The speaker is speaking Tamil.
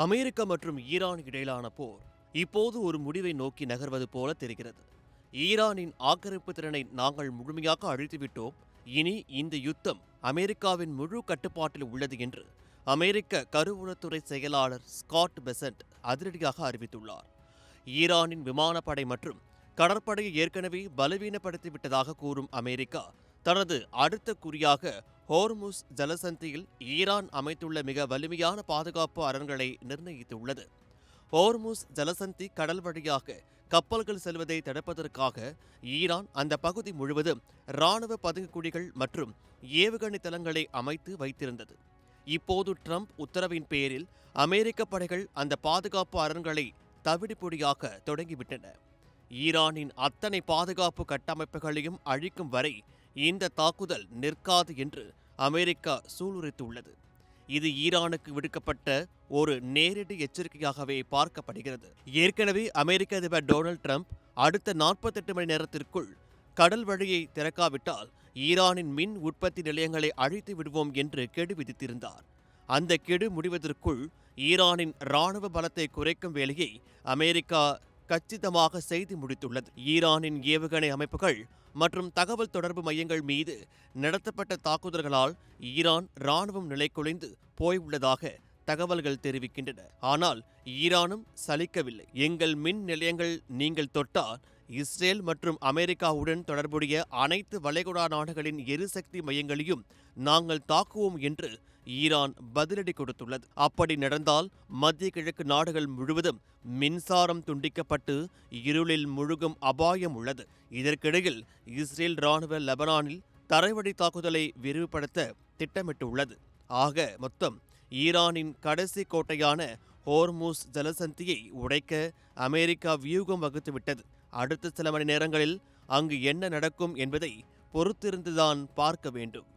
அமெரிக்கா மற்றும் ஈரான் இடையிலான போர் இப்போது ஒரு முடிவை நோக்கி நகர்வது போல தெரிகிறது. ஈரானின் ஆக்கிரமிப்பு திறனை நாங்கள் முழுமையாக அழித்துவிட்டோம். இனி இந்த யுத்தம் அமெரிக்காவின் முழு கட்டுப்பாட்டில் உள்ளது என்று அமெரிக்க கருவூலத்துறை செயலாளர் ஸ்காட் பெசன்ட் அதிரடியாக அறிவித்துள்ளார். ஈரானின் விமானப்படை மற்றும் கடற்படையை ஏற்கனவே பலவீனப்படுத்திவிட்டதாக கூறும் அமெரிக்கா தனது அடுத்த குறியாக ஹோர்முஸ் ஜலசந்தியில் ஈரான் அமைத்துள்ள மிக வலிமையான பாதுகாப்பு அரண்களை நிர்ணயித்துள்ளது. ஹோர்முஸ் ஜலசந்தி கடல் வழியாக கப்பல்கள் செல்வதை தடுப்பதற்காக ஈரான் அந்த பகுதி முழுவதும் இராணுவ பதுங்குகுழிகள் மற்றும் ஏவுகணை தளங்களை அமைத்து வைத்திருந்தது. இப்போது ட்ரம்ப் உத்தரவின் பேரில் அமெரிக்க படைகள் அந்த பாதுகாப்பு அரண்களை தவிடுபொடியாக்க தொடங்கிவிட்டன. ஈரானின் அத்தனை பாதுகாப்பு கட்டமைப்புகளையும் அழிக்கும் வரை இந்த தாக்குதல் நிற்காது என்று அமெரிக்கா சூளுரைத்துள்ளது. இது ஈரானுக்கு விடுக்கப்பட்ட ஒரு நேரடி எச்சரிக்கையாகவே பார்க்கப்படுகிறது. ஏற்கனவே அமெரிக்க அதிபர் டொனால்ட் ட்ரம்ப் அடுத்த 48 மணி நேரத்திற்குள் கடல் வழியை திறக்காவிட்டால் ஈரானின் மின் உற்பத்தி நிலையங்களை அழித்து விடுவோம் என்று கெடு விதித்திருந்தார். அந்த கெடு முடிவதற்குள் ஈரானின் இராணுவ பலத்தை குறைக்கும் வேலையை அமெரிக்கா கச்சிதமாக செய்து முடித்துள்ளது. ஈரானின் ஏவுகணை அமைப்புகள் மற்றும் தகவல் தொடர்பு மையங்கள் மீது நடத்தப்பட்ட தாக்குதல்களால் ஈரான் இராணுவம் நிலைகுலைந்து போயுள்ளதாக தகவல்கள் தெரிவிக்கின்றன. ஆனால் ஈரானும் சலிக்கவில்லை. எங்கள் மின் நிலையங்கள் நீங்கள் தொட்டால் இஸ்ரேல் மற்றும் அமெரிக்காவுடன் தொடர்புடைய அனைத்து வளைகுடா நாடுகளின் எரிசக்தி மையங்களையும் நாங்கள் தாக்குவோம் என்று ஈரான் பதிலடி கொடுத்துள்ளது. அப்படி நடந்தால் மத்திய கிழக்கு நாடுகள் முழுவதும் மின்சாரம் துண்டிக்கப்பட்டு இருளில் முழுகும் அபாயம் உள்ளது. இதற்கிடையில் இஸ்ரேல் இராணுவ லெபனானில் தரைவழி தாக்குதலை விரிவுபடுத்த திட்டமிட்டுள்ளது. ஆக மொத்தம் ஈரானின் கடைசி கோட்டையான ஹோர்முஸ் ஜலசந்தியை உடைக்க அமெரிக்கா வியூகம் வகுத்துவிட்டது. அடுத்த சில மணி நேரங்களில் அங்கு என்ன நடக்கும் என்பதை பொறுத்திருந்துதான் பார்க்க வேண்டும்.